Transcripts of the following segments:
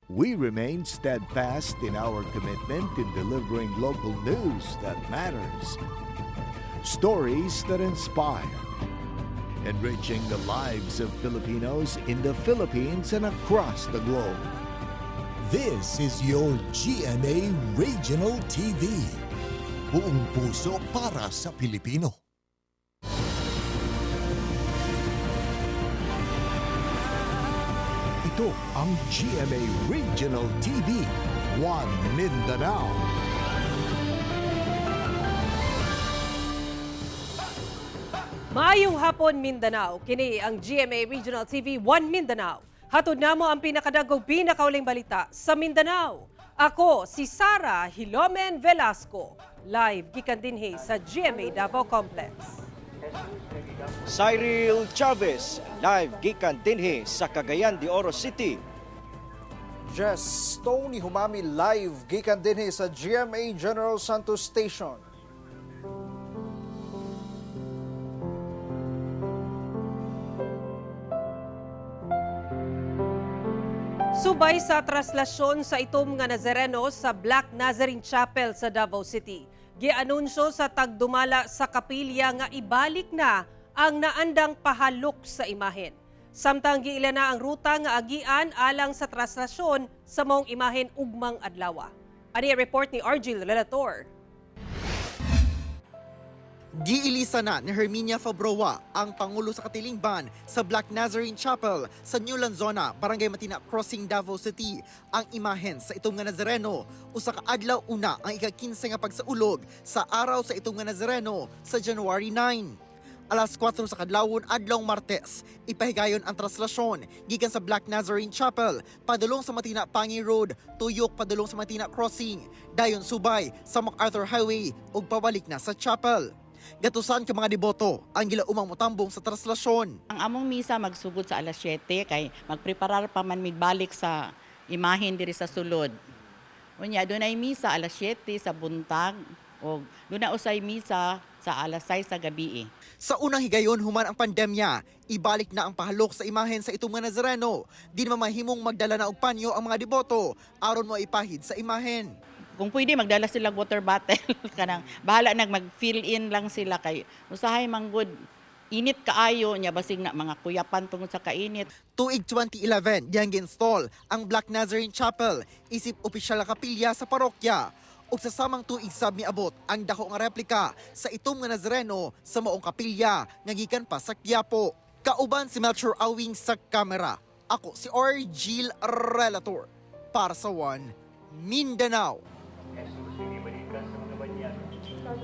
We remain steadfast in our commitment in delivering local news that matters. Stories that inspire. Enriching the lives of Filipinos in the Philippines and across the globe. This is your GMA Regional TV. Buong puso para sa Pilipino. Ito ang GMA Regional TV, One Mindanao. Maayong hapon Mindanao, kini ang GMA Regional TV 1 Mindanao. Hatod namo ang pinakadagog pinakauling balita sa Mindanao. Ako si Sara Hilomen Velasco, live gikan dinhi sa GMA Davao Complex. Cyril Chavez, live gikan dinhi sa Cagayan de Oro City. Jess Tony Humami live gikan dinhi sa GMA General Santos Station. Subay sa traslasyon sa itom nga Nazareno sa Black Nazarene Chapel sa Davao City. Gianunsyo sa tagdumala sa kapilya nga ibalik na ang naandang pahalok sa imahen. Samtang giila na ang ruta nga agian alang sa traslasyon sa maong imahen ugmang adlaw. Ani report ni Argil Relator. Giilisa na ni Herminia Fabroa, ang Pangulo sa Katilingban sa Black Nazarene Chapel sa New Lanzona, Barangay Matina Crossing, Davao City, ang imahen sa itong nga Nazareno. Usa ka adlaw una ang ika-15 nga pagsaulog sa araw sa itong nga Nazareno sa January 9. Alas 4 sa kadlawon adlaw Martes, ipahigayon ang traslasyon gikan sa Black Nazarene Chapel padulong sa Matina Pangi Road, tuyok padulong sa Matina Crossing, dayon subay sa MacArthur Highway ug pabalik na sa chapel. Gatusan ka mga deboto ang gilaumang motambong sa traslasyon. Ang among misa magsugod sa alas 7 kay magpreparar pa man migbalik sa imahen diri sa sulod. Unya dunay misa alas 7 sa buntag o dunay usay misa sa alas 6 sa gabi. Sa unang higayon human ang pandemya, ibalik na ang pahalok sa imahen sa itong mga Nazareno. Di naman mahimong magdala na og panyo ang mga deboto aron mo ipahid sa imahen. Kung pwede magdala sila water bottle kanang bahala nag mag-fill in lang sila kay usahay manggod init kaayo nya basig na mga kuyapan tungod sa kainit. Tuig 2011 diyang gi-install ang Black Nazarene Chapel isip opisyal na kapilya sa parokya. Ug sa samang tuig sab miabot ang dako nga replika sa itong nga Nazareno sa maong kapilya nga gikan pa sa Quiapo. Kauban si Melchor Awing sa kamera. Ako si Argil Relator para sa One Mindanao.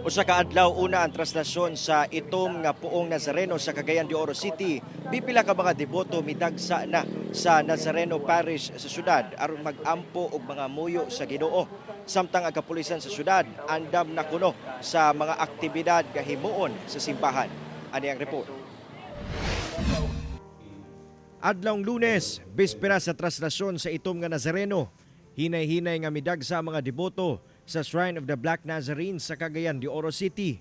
Usa ka adlaw una ang traslasyon sa itom nga puong Nazareno sa Cagayan de Oro City. Pipila ka mga deboto midagsa na sa Nazareno Parish sa syudad aron mag-ampo og mga muyo sa Ginoo. Samtang ang kapulisan sa syudad andam na kuno sa mga aktibidad nga himuon sa simbahan. Ani ang report. Adlawng Lunes, bispera sa traslasyon sa itom nga Nazareno. Hinay-hinay nga midagsa mga deboto sa Shrine of the Black Nazarene sa Cagayan de Oro City.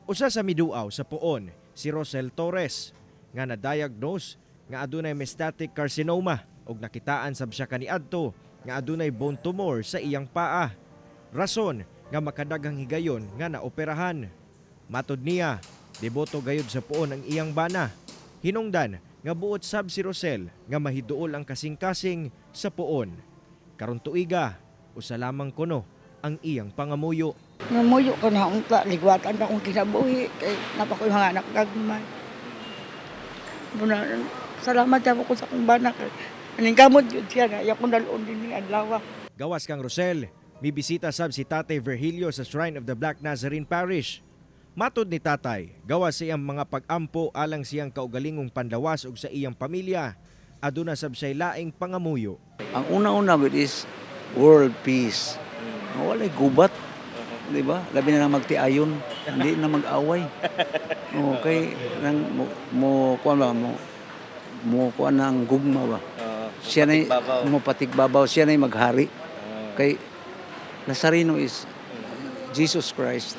Usa sa miduaw sa puon si Rosel Torres nga na-diagnose nga adunay metastatic carcinoma ug nakitaan sab siya kaniadto nga adunay bone tumor sa iyang paa. Rason nga makadaghang higayon nga naoperahan. Matud niya, deboto gayud sa puon ang iyang bana. Hinungdan nga buot sab si Rosel nga mahiduol ang kasing-kasing sa puon. Karon tuiga, usa lamang kuno ang iyang pangamuyo. Namuyo ko na unta, ligwatan na akong kinabuhi, kay napakoy mga anak gagmay. Salamat ako ko sa akong banak. Aning kamot yun siya na, ayaw ko naloon din ng adlaw. Gawas kang Rosel, bibisita sab si Tatay Virgilio sa Shrine of the Black Nazarene Parish. Matod ni Tatay, gawas sa iyang mga pag-ampo alang siyang kaugalingong panlawas ug sa iyang pamilya, aduna sab siya laing pangamuyo. Ang una-una is world peace. Walay gubat, di ba? Labi na lang magtiayon, hindi na mag-away. Okay, nang mo kuan ang gugma ba. Siya na mo patikbabaw, siya na maghari. Kay Nazareno is Jesus Christ,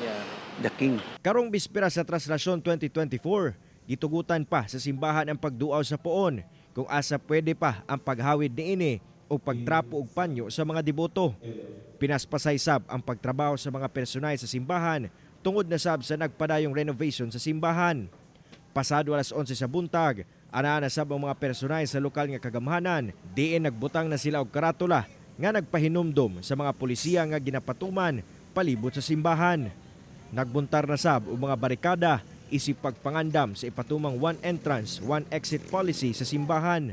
the King. Karong bispera sa Traslasyon 2024, gitugutan pa sa simbahan ang pagduaw sa puon kung asa pwede pa ang paghawid niini o pagtrapo og panyo sa mga deboto. Pinaspasay sab ang pagtrabaho sa mga personay sa simbahan tungod na sab sa nagpadayong renovation sa simbahan. Pasado alas 11 sa buntag, ana na sab ang mga personay sa lokal nga kagamhanan, diin nagbutang na sila og karatula nga nagpahinumdom sa mga pulisiya nga ginapatuman palibot sa simbahan. Nagbuntar na sab og mga barikada isip pagpangandam sa ipatumang one entrance, one exit policy sa simbahan.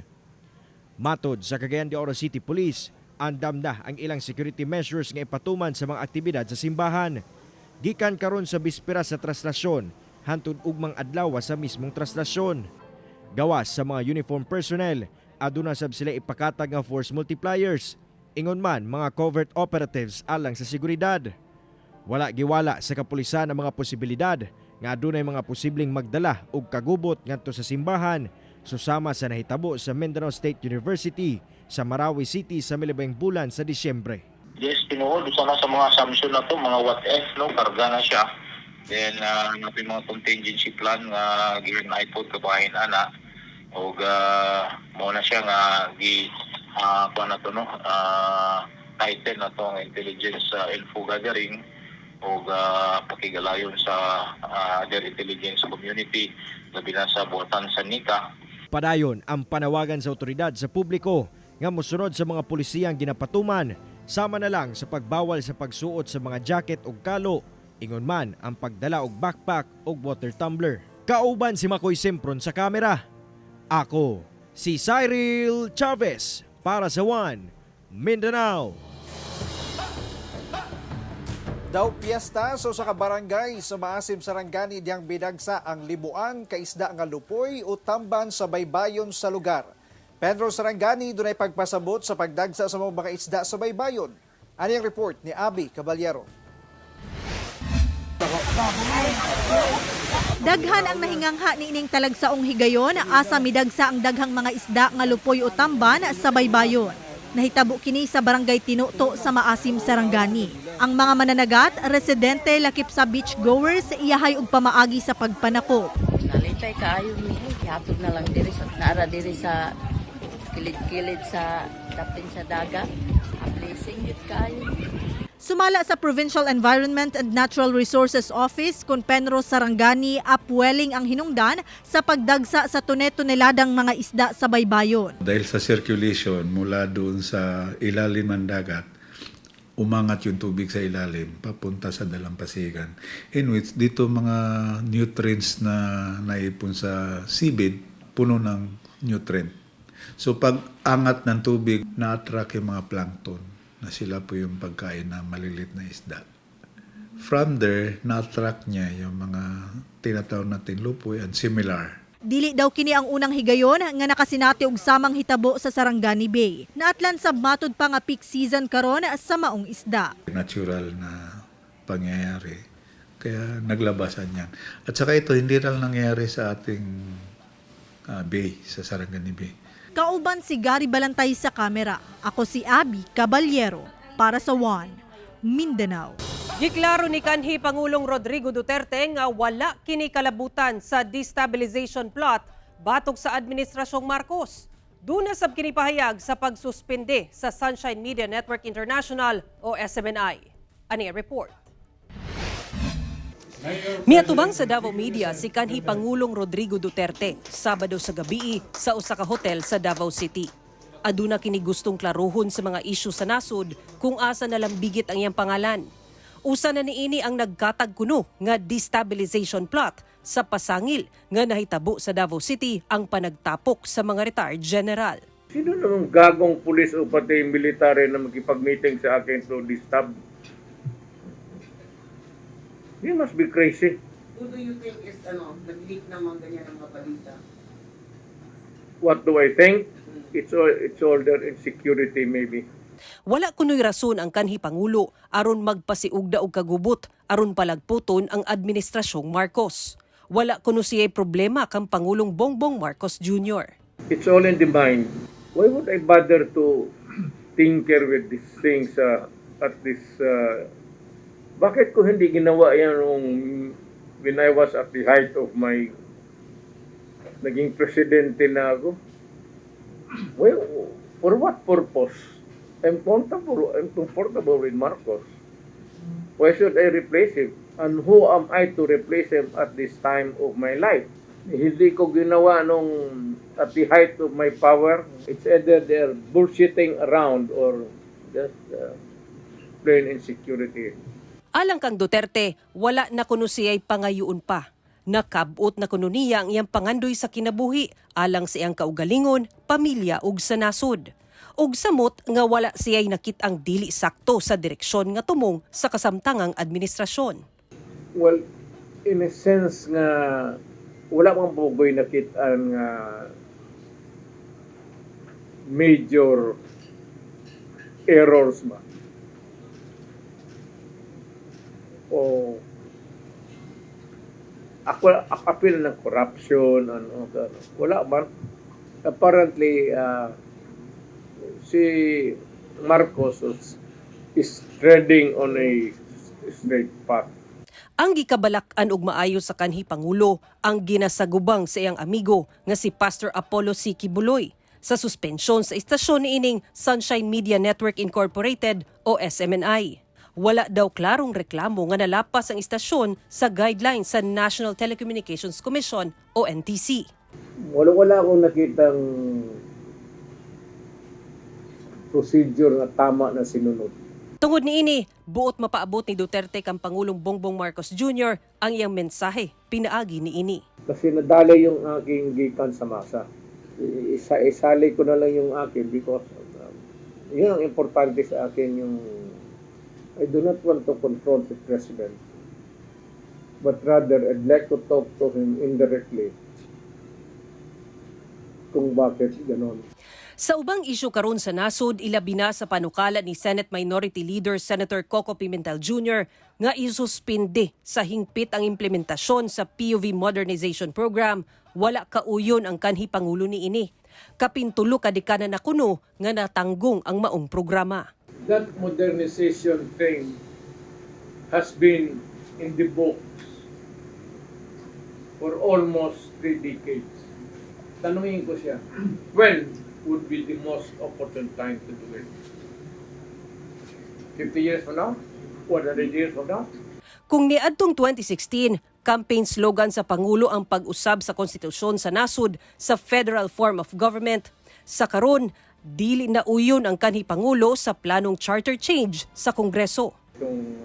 Matod sa Cagayan de Oro City Police, andam na ang ilang security measures nga ipatuman sa mga aktibidad sa simbahan. Gikan karon sa bispera sa traslasyon, hantud ugmang adlaw sa mismong traslasyon. Gawas sa mga uniform personnel, aduna sab sila ipakatag nga force multipliers. Ingon man mga covert operatives alang sa seguridad. Wala giwala sa kapulisan ang mga posibilidad nga adunay mga posibleng magdala og kagubot ngadto sa simbahan susama sa nahitabo sa Mindanao State University sa Marawi City sa milabing bulan sa Disyembre. Yes, tinuod sana sa mga assumption na to, mga what if, no, karga na siya. Then natin mga contingency plan nga given na ipod kabahin ana og mo na siya nga kuha na to, no, title na to ang intelligence info gathering o pakigalayon sa their intelligence community labi na sa buhatan sa NICA. Padayon ang panawagan sa otoridad sa publiko nga mosunod sa mga pulisiyang ginapatuman sama na lang sa pagbawal sa pagsuot sa mga jacket o kalo, ingon man ang pagdala og backpack o water tumbler. Kauban si Makoy Sempron sa kamera. Ako si Cyril Chavez para sa One Mindanao. Daw piyesta so sa kabarangay sa Maasim Sarangani diyang bidagsa ang libuan kaisda nga lupoy o tamban sa baybayon sa lugar. Pedro Sarangani dunay pagpasabot sa pagdagsa sa mga isda sa baybayon. Ani ang report ni Abby Caballero. Daghan ang nahingangha niining talagsaong higayon asa midagsa ang daghang mga isda nga lupoy o tamban sa baybayon. Nahitabo kini sa barangay Tinuto sa Maasim Sarangani. Ang mga mananagat, residente lakip sa beachgoers iyahay og pamaagi sa pagpanako. Nalitay kaayo mi, hatod na lang diri sa naara diri sa kilid-kilid sa dapin sa dagat. Blessing yun kaayo. Sumala sa Provincial Environment and Natural Resources Office kung Penro Sarangani, upwelling ang hinungdan sa pagdagsa sa tune-tuneladang mga isda sa baybayon. Dahil sa circulation mula doon sa ilalim ng dagat, umangat yung tubig sa ilalim papunta sa dalampasigan. In which dito mga nutrients na naipon sa seabed, puno ng nutrient. So pag angat ng tubig, na-attract yung mga plankton na sila po yung pagkain ng malilit na isda. From there, na-attract niya yung mga tinatawag natin lupoy and similar. Dili daw kini ang unang higayon nga nakasinati og samang hitabo sa Sarangani Bay. Naatlan sab matud pa nga peak season karon sa maong isda. Natural na pangyayari. Kaya naglabasan yan. At saka ito, hindi lang nangyayari sa ating bay, sa Sarangani Bay. Kauban si Gary Balantay sa kamera. Ako si Abby Caballero para sa One Mindanao. Giklaro ni kanhi Pangulong Rodrigo Duterte nga wala kini kalabutan sa destabilization plot batok sa Administrasyong Marcos. Duna sab kini pahayag sa pagsuspende sa Sunshine Media Network International o SMNI. Ani report. Miatubang sa Davao Media si kanhi Pangulong Rodrigo Duterte Sabado sa gabi sa usa ka hotel sa Davao City. Aduna kini gustong klaruhon sa mga isyu sa nasod kung asa nalambigit ang iyang pangalan. Usa na niini ang nagkatag kuno nga destabilization plot sa pasangil nga nahitabo sa Davao City ang panagtapok sa mga retired general. Sino namang gagong pulis o pati military na makipag-meeting sa akin to distab? You must be crazy. Who do you think is nag-leak naman ganyan ang mga balita? What do I think? It's all their insecurity maybe. Wala kuno'y rason ang kanhi Pangulo aron magpasiugda og kagubot aron palagputon ang Administrasyong Marcos. Wala kuno siya'y problema kang Pangulong Bongbong Marcos Jr. It's all in the mind. Why would I bother to tinker with these things at this... bakit ko hindi ginawa yan when I was at the height of my naging presidente na ako? Well, For what purpose? I'm comfortable with Marcos. Why should I replace him? And who am I to replace him at this time of my life? Hindi ko ginawa nung at the height of my power. It's either they're bullshitting around or just plain insecurity. Alang kang Duterte, wala na kuno siya'y pangayuon pa. Nakabot na kuno niya ang iyang pangandoy sa kinabuhi alang sa iyang kaugalingon, pamilya ug sa nasod. Ug samot nga wala siya'y nakit-ang dili sakto sa direksyon nga tumong sa kasamtangang administrasyon. Well, in a sense nga wala mang pogoy nakit-ang major errors ba? O appeal ng corruption, wala man. Apparently, si Marcos is treading on a straight path. Ang gikabalak-an og maayo sa kanhi Pangulo ang ginasagubang sa iyang amigo nga si Pastor Apollo C. Kibuloy sa suspensyon sa istasyon niining Sunshine Media Network Incorporated o SMNI. Wala daw klarong reklamo nga nalapas ang istasyon sa guidelines sa National Telecommunications Commission o NTC. Wala akong nakitang procedure na tama na sinunod. Tungod niini, buot mapaabot ni Duterte kang Pangulong Bongbong Marcos Jr. ang iyang mensahe pinaagi niini. Kasi nadali yung aking gikan sa masa. Isali ko na lang yung akin because yun ang importante sa akin yung I do not want to confront the President, but rather I'd like to talk to him indirectly kung bakit ganon. Sa ubang isyu karon sa nasod, ilabi na sa panukala ni Senate Minority Leader Senator Coco Pimentel Jr. nga isuspinde sa hingpit ang implementasyon sa POV Modernization Program, wala kauyon ang kanhi Pangulo niini. Kapintulo ka dekada na kuno nga natanggong ang maong programa. That modernization thing has been in the books for almost 3 decades. Tanungin ko siya, when would be the most opportune time to do it? 50 years from now? 100 years from now? Kung niadtong 2016, campaign slogan sa Pangulo ang pag-usab sa konstitusyon sa nasod sa federal form of government, sa karon dili na uyon ang kanhi Pangulo sa planong charter change sa Kongreso. Itong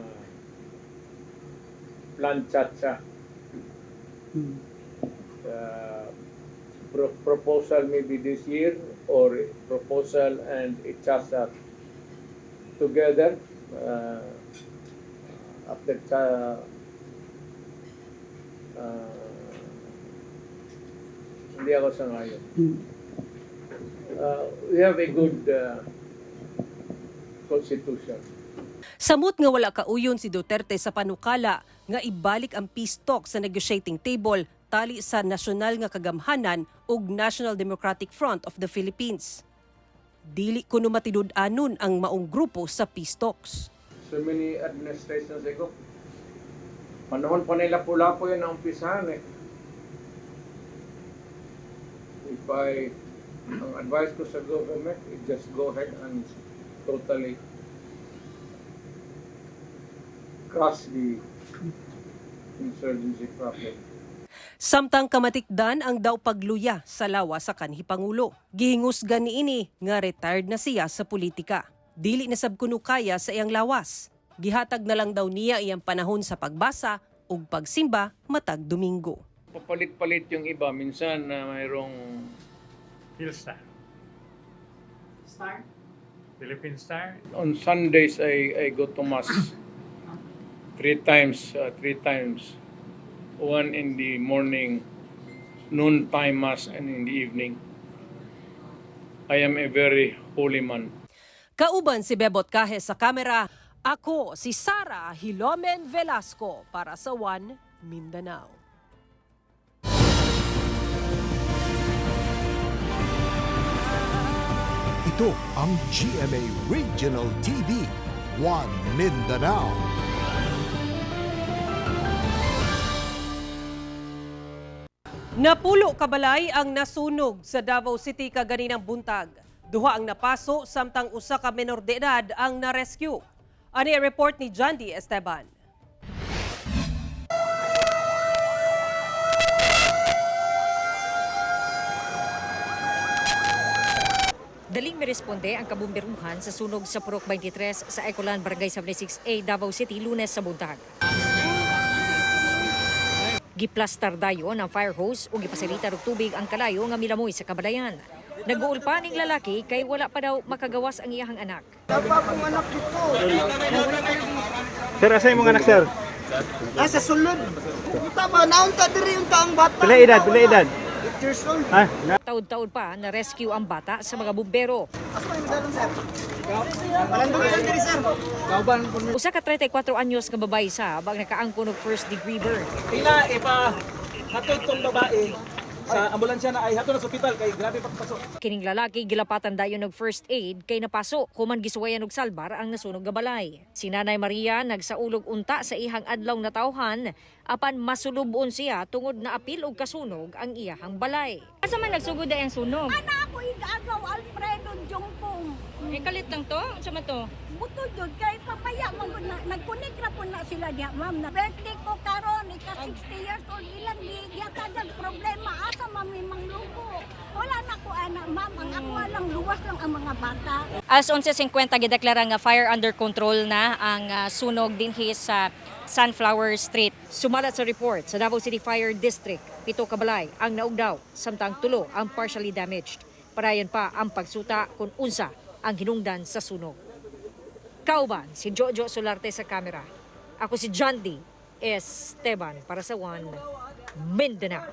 plan Chacha, proposal maybe this year or proposal and a Chacha together after hindi ako sangayon. We have a good constitution. Samot nga wala kauyon si Duterte sa panukala nga ibalik ang peace talk sa negotiating table tali sa nasyonal nga kagamhanan ug National Democratic Front of the Philippines. Dili kuno matinud-anon ang maong grupo sa peace talks. So many administrations ago, panahon pa nila pula-po yun ang umpisahan eh. Ang advice ko sa government is just go ahead and totally crush the insurgency problem. Samtang kamatikdan ang daw pagluya sa lawa sa kanhi Pangulo. Gihingusgan niini nga retired na siya sa politika. Dili na sab kuno kaya sa iyang lawas. Gihatag na lang daw niya iyang panahon sa pagbasa ug pagsimba matag Domingo. Papalit-palit yung iba. Minsan na mayroong Philstar. Star? Philippine Star? on Sundays I go to mass 3 times. 1 in the morning, noontime mass, and in the evening. I am a very holy man. Kauban si Bebot Kahe sa kamera, ako si Sara Hilomen Velasco para sa One Mindanao. Ito ang GMA Regional TV, One Mindanao. Napulo kabalay ang nasunog sa Davao City kaganinang buntag. Duha ang napaso samtang usa ka menor de edad ang na-rescue. Ani report ni Jandy Esteban. Daling meresponde ang kabumberuhan sa sunog sa Purok 23 sa Ecolan, Barangay 76A, Davao City, Lunes sa buntag. Giplastar dayon ang fire hose o gipasilita og tubig ang kalayo nga milamoy sa kabalayan. Nag-uul pa ning lalaki kay wala pa daw makagawas ang iyahang anak. Tapa kong anak dito. Sir, asa yung mga anak, sir? Sa sulod. Tama, naunta diri yung taong bata. Pila edad? 8 years old. Taud-taud pa na-rescue ang bata sa mga bumbero. Usa ka 34 anyos nga babae sa bag nakaangkon og first degree burn. Pila ipa hatod tong babae sa ambulansya na ay hatod sa ospital kay grabe pagpasok. Kining lalaki gilapatan dayon og first aid kay napaso human gisuwayan og salbar ang nasunog nga balay. Si Nanay Maria nagsaulog unta sa ihang adlaw na tawhan apan masulubon siya tungod na apil og kasunog ang iyahang balay. Asa man nagsugod ang sunog? Ana ako igagaw Alfredo Jongpong. Kalit lang to? Sa man to? Buto jud kay papaya magud na nagkunik ra po na sila diha ma'am na birthday ko karon ika 60 years old ilang diya kadag problema asa mami mangluko. Wala na ko ana ma'am ang ako lang luwas lang ang mga bata. As 11:50 gideklara nga fire under control na ang sunog dinhi sa Sunflower Street. Sumalat sa report sa Davao City Fire District, 7 ka balay ang naugdaw samtang 3 ang partially damaged. Parayan pa ang pagsuta kung unsa ang hinungdan sa sunog. Kauban, si Jojo Solarte sa kamera. Ako si Jandy Esteban para sa One Mindanao.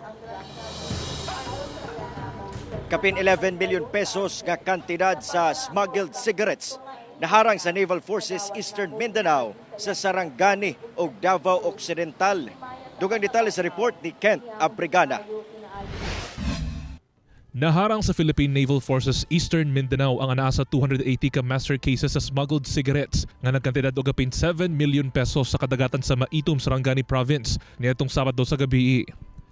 Kapin 11 million pesos nga kantidad sa smuggled cigarettes naharang sa Naval Forces Eastern Mindanao sa Sarangani ug Davao Occidental. Dugang detalye sa report ni Kent Abrigana. Naharang sa Philippine Naval Forces Eastern Mindanao ang anaa sa 280 ka master cases sa smuggled cigarettes nga nagkantidad og kapin 7 million pesos sa kadagatan sa Maitom, Sarangani Province niadtong Sabado sa gabi.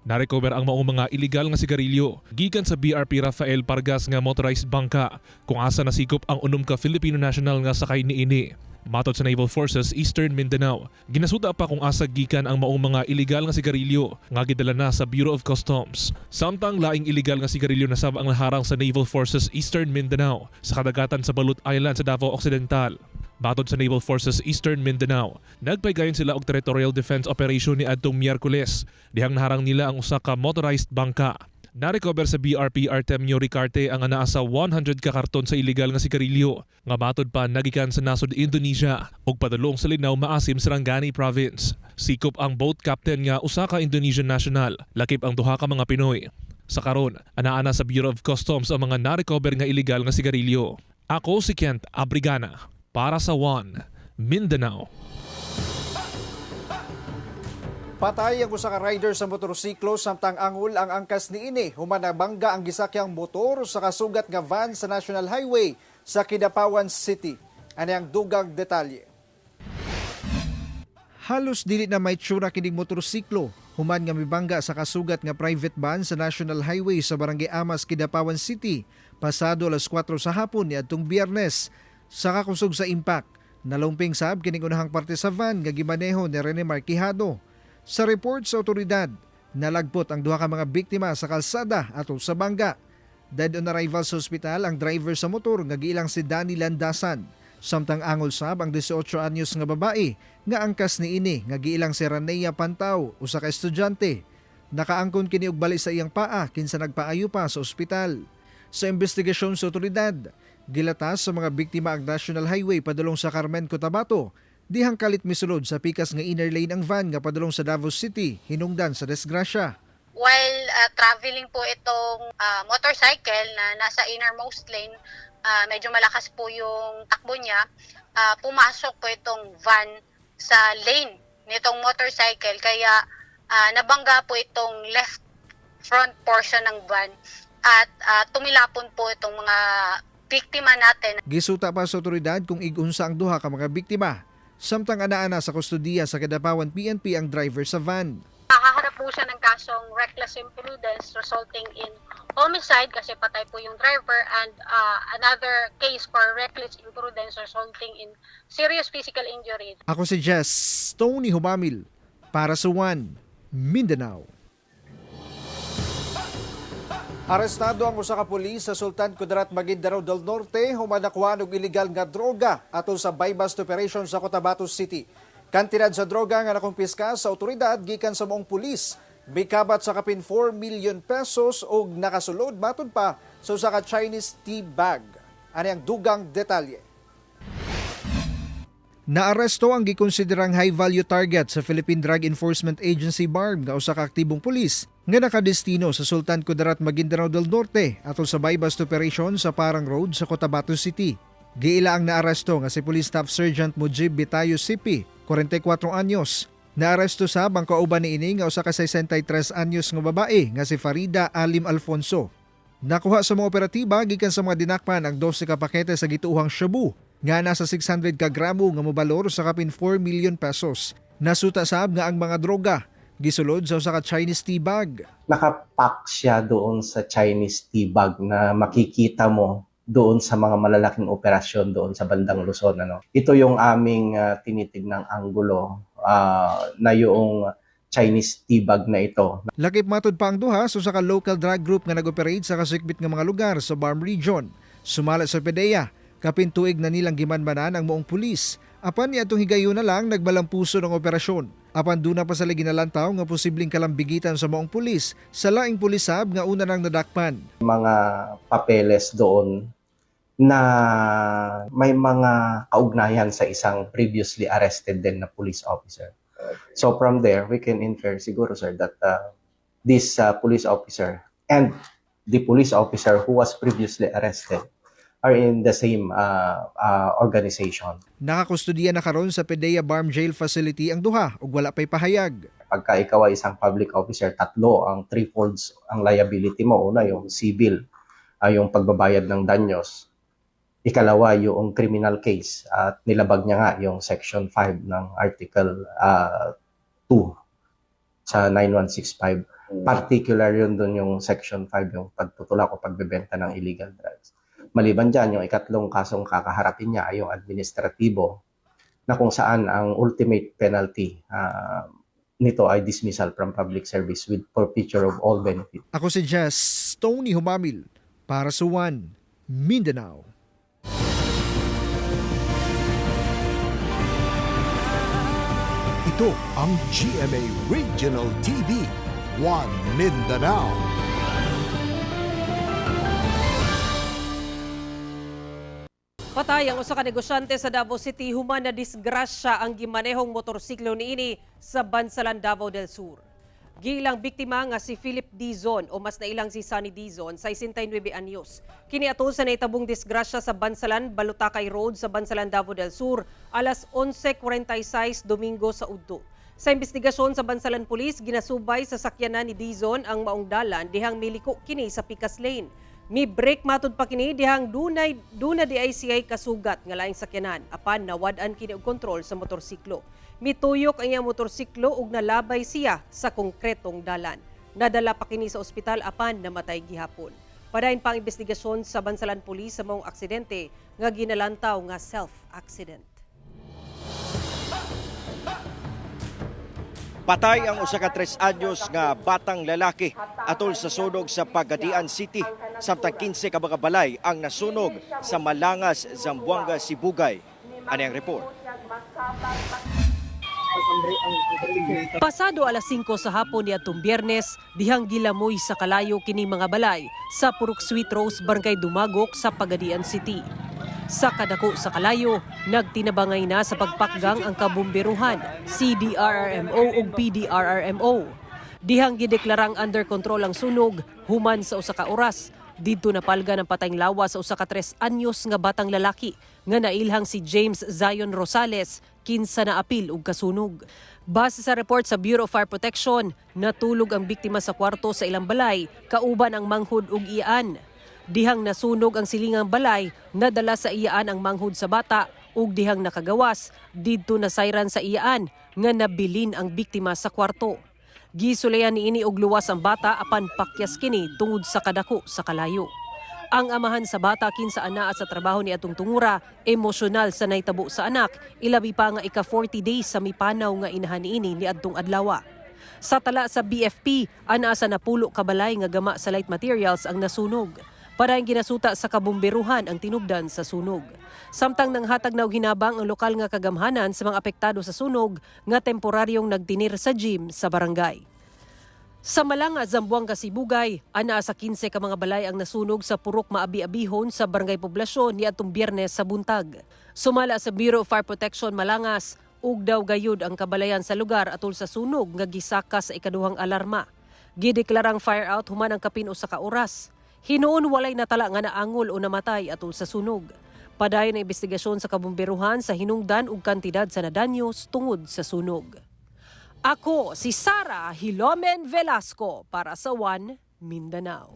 Narecover ang maong mga illegal nga sigarilyo gikan sa BRP Rafael Pargas nga motorized bangka kung asa nasikop ang unom ka Filipino national nga sakay niini. Matod sa Naval Forces Eastern Mindanao, ginasuda pa kung asa gikan ang maong mga illegal nga sigarilyo nga gidala na sa Bureau of Customs. Samtang laing illegal nga sigarilyo nasab ang naharang sa Naval Forces Eastern Mindanao sa kadagatan sa Balut Island sa Davao Occidental. Matod sa Naval Forces Eastern Mindanao, nagpaygayon sila og territorial defense operation ni adtong Miyerkules. Dihang naharang nila ang usa ka motorized bangka. Narecover sa BRP Artemio Ricarte ang anaa sa 100 ka karton sa illegal nga sigarilyo nga matod pa nagikan sa nasod Indonesia ug padulong sa linaw maasim Sarangani Province. Sikop ang boat captain nga usa ka Indonesian national, lakip ang duha ka mga Pinoy. Sa karon, anaa na sa Bureau of Customs ang mga narecover nga illegal nga sigarilyo. Ako si Kent Abrigana para sa One Mindanao. Patay ang usa ka rider sa motorsiklo samtang angol ang angkas niini human nabangga ang gisakyang motor sa kasugat nga van sa National Highway sa Kidapawan City. Ani ang dugang detalye. Halos dili na may tsura kining motorsiklo human nga mibangga sa kasugat nga private van sa National Highway sa Barangay Amas, Kidapawan City pasado alas 4 sa hapon niadtong Biyernes. Sa kakusog sa impact, nalumping sab kining unahang parte sa van nga gimaneho ni Rene Marquijado. Sa report sa otoridad, nalagpot ang duha ka mga biktima sa kalsada ato sa bangga. Dead on arrival sa ospital ang driver sa motor nga giilang si Danny Landasan. Samtang angol sab ang 18 anyos nga babae nga angkas niini nga giilang si Ranea Pantao, usa ka estudyante. Nakaangkon kini og bali sa iyang paa kinsa nagpaayo pa sa ospital. Sa investigasyon sa otoridad, gilatas sa mga biktima ang National Highway padulong sa Carmen, Cotabato. Dihang kalit misulod sa pikas nga inner lane ang van nga padulong sa Davao City, hinungdan sa disgrasya. While traveling po itong motorcycle na nasa innermost lane, medyo malakas po yung takbo niya, pumasok po itong van sa lane nitong motorcycle kaya nabangga po itong left front portion ng van at tumilapon po itong mga biktima natin. Gisuta pa sa otoridad kung igunsa ang duha ka mga biktima. Samtang ana-ana sa kustudiya sa Kidapawan PNP ang driver sa van. Nakaharap po siya ng kasong reckless imprudence resulting in homicide kasi patay po yung driver, and another case for reckless imprudence resulting in serious physical injury. Ako si Jess Tony Humamil para sa One Mindanao. Arestado ang usa ka pulis sa Sultan Kudarat, Maguindanao del Norte human nakuha og illegal nga droga atol sa buy-bust operation sa Cotabato City. Kantidad sa droga nga nakumpiska sa otoridad gikan sa maong pulis bikabat sa kapin 4 million pesos og nakasulod matud pa sa usa ka Chinese tea bag. Ani ang dugang detalye. Naaresto ang gikonsiderang high-value target sa Philippine Drug Enforcement Agency BARM nga usa ka aktibong pulis nga nakadestino sa Sultan Kudarat, Maguindanao del Norte atol sa buy-bust operation sa Parang Road sa Cotabato City. Giila ang naaresto nga si Police Staff Sergeant Mujib Bitayo Sipi, 44 anyos. Naaresto sab ang kauban niini nga usa ka 63 anyos nga babae nga si Farida Alim Alfonso. Nakuha sa mga operatiba gikan sa mga dinakpan ang 12 ka pakete sa gituuhang shabu nga nasa 600 ka gramo nga mobalor sa kapin 4 million pesos. Nasuta sab nga ang mga droga gisulod sa usa ka Chinese tea bag. Nakapack siya doon sa Chinese tea bag na makikita mo doon sa mga malalaking operasyon doon sa bandang Luzon. Ito yung aming tinitignang anggulo na yung Chinese tea bag na ito. Lakip matud pa ang duha sa usa ka local drug group nga nag-operate sa kasikbit nga mga lugar sa BARM region. Sumala sa PDEA, kapin tuig na nilang gimanmanan ang moong pulis. Apan niadtong higayon na lang nagbalampuso ng operasyon. Apan duna pa sa ginalantaw nga posibleng kalambigitan sa moong pulis sa laing pulisab nga una nang nadakpan. Mga papeles doon na may mga kaugnayan sa isang previously arrested din na police officer. So from there, we can infer siguro, sir, that this police officer and the police officer who was previously arrested are in the same organization. Nakakustodiya na karon sa PDEA BARM Jail Facility ang duha ug wala pay pahayag. Pagka ikaw ay isang public officer, tatlo ang threefolds ang liability mo. Una, yung civil, yung pagbabayad ng danyos. Ikalawa, yung criminal case. At nilabag niya nga yung Section 5 ng Article 2 sa 9165. Particular yun doon yung Section 5, yung pagtutulak o pagbebenta ng illegal drugs. Maliban dyan, yung ikatlong kasong kakaharapin niya ay yung administratibo na kung saan ang ultimate penalty nito ay dismissal from public service with forfeiture of all benefit. Ako si Jess Tony Humamil para sa One Mindanao. Ito ang GMA Regional TV, One Mindanao. Patay ang usa ka negosyante sa Davao City human na disgrasya ang gimanehong motorsiklo niini sa Bansalan, Davao del Sur. Giilang biktima nga si Philip Dizon o mas nailang si Sunny Dizon, 69 anyos. Kini atol sa naitabong disgrasya sa Bansalan, Balutakay Road sa Bansalan, Davao del Sur, alas 11:46 Domingo sa udto. Sa investigasyon sa Bansalan Police, ginasubay sa sakyanan ni Dizon ang maong dalan dihang miliko kini sa Picas Lane. Mi break matud pa kini dihang duna di ICI kasugat nga laing sakyanan apan nawad-an kini og kontrol sa motorsiklo. Mituyok ang iyang motorsiklo ug nalabay siya sa konkretong dalan. Nadala pa kini sa ospital apan namatay gihapon. Padayon pang investigasyon sa Bansalan Police sa maong aksidente nga ginalantaw nga self-accident. Patay ang usa ka 3 anyos nga batang lalaki atol sa sunog sa Pagadian City. Samtang 15 ka mga balay ang nasunog sa Malangas, Zamboanga, Sibugay. Ano ang report? Pasado alas 5 sa hapon niadtong Biyernes, dihang gilamoy sa kalayo kining mga balay sa Purok Sweet Rose, Barangay Dumagok sa Pagadian City. Sa kadako sa kalayo, nagtinabangay na sa pagpakgang ang kabumbiruhan, CDRRMO ug PDRRMO. Dihang gideklarang under control ang sunog, human sa usa ka oras. Didto napalga ng patayng lawas sa usa ka 3 anyos nga batang lalaki nga nailhang si James Zion Rosales, 15 na apil ug kasunog. Base sa report sa Bureau of Fire Protection, natulog ang biktima sa kwarto sa ilang balay, kauban ang manghud ug iyaan. Dihang nasunog ang silingang balay, nadala sa iyaan ang manghud sa bata ug dihang nakagawas, didto nasayran sa iyaan nga nabilin ang biktima sa kwarto. Gisulayan niini og luwas ang bata apan pakyas kini tungod sa kadako sa kalayo. Ang amahan sa bata kinsa anaa sa trabaho ni atong tungura, emosyonal sa nahitabo sa anak, ilabi pa nga ika 40 days sa mipanaw nga inahan niini ni adtong adlaw. Sa tala sa BFP, anaa sa napulo ka balay nga gama sa light materials ang nasunog. Parang ginasuta sa kabumberuhan ang tinubdan sa sunog. Samtang nanghatag na og hinabang ang lokal nga kagamhanan sa mga apektado sa sunog nga temporaryong nagtinir sa gym sa barangay. Sa Malanga, Zamboanga, Sibugay, anaa sa 15 ka mga balay ang nasunog sa purok maabi-abihon sa barangay poblasyon ni atong Biyernes sa buntag. Sumala sa Bureau of Fire Protection Malangas, ug daw gayud ang kabalayan sa lugar atol sa sunog nga gisaka sa ikaduhang alarma. Gideklarang fire out human ang kapin usa ka oras. Hinuon walay natala nga naangol o namatay atol sa sunog. Padayon ang investigasyon sa kabumberuhan sa hinungdan ug kantidad sa nadanyos tungod sa sunog. Ako si Sara Hilomen Velasco para sa One Mindanao.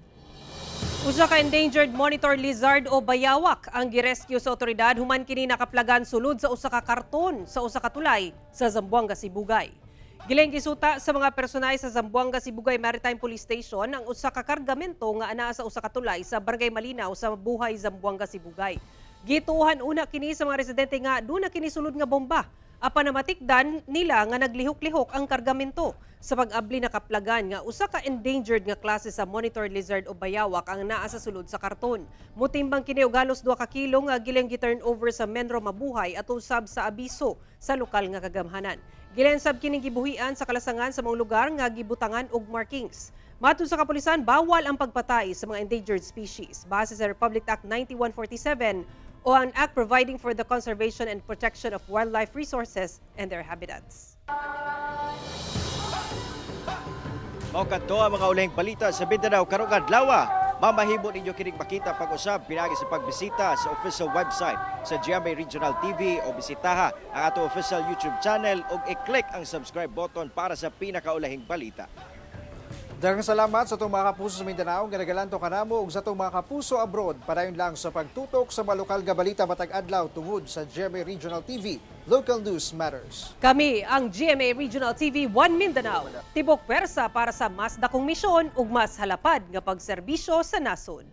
Usa ka endangered monitor lizard o bayawak ang girescue sa otoridad human kini nakaplagan sulod sa usa ka karton sa usa ka tulay sa Zamboanga, Sibugay. Giling gisuta sa mga personay sa Zamboanga, Sibugay Maritime Police Station ang usa ka kargamento nga anaa sa usa ka tulay sa Barangay Malinaw sa Buhay, Zamboanga, Sibugay. Gituhan una kini sa mga residente nga duna kini sulod nga bomba. Apan namatikdan nila nga naglihok-lihok ang kargamento sa pag-abli na kaplagan nga usa ka endangered nga klase sa monitor lizard o bayawak ang naa sa sulod sa karton. Mutimbang kini og halos 2 ka kilo nga gilang gi-turn over sa Menro Mabuhay at usab sa abiso sa lokal nga kagamhanan. Gilang sab kining gibuhian sa kalasangan sa mga lugar nga gibutangan og markings. Matod sa kapulisan, bawal ang pagpatay sa mga endangered species base sa Republic Act 9147 o ang Act Providing for the Conservation and Protection of Wildlife Resources and Their Habitats. Mao kadto ang mga ulihing balita sa Mindanao karong adlaw. Mamahimo ninyo kining makita pag-usab pinagi sa pagbisita sa official website sa GMA Regional TV o bisitaha ang ato official YouTube channel ug i-click ang subscribe button para sa pinakaulahing balita. Daghang salamat sa itong mga kapuso sa Mindanao, nga nagalanto ka namo ug sa itong mga kapuso abroad, padayon lang sa pagtutok sa mga lokal nga balita matag adlaw tungod sa GMA Regional TV. Local News Matters. Kami ang GMA Regional TV 1 Mindanao. Tibok pwersa para sa mas dakong misyon ug mas halapad nga pagserbisyo sa nasod.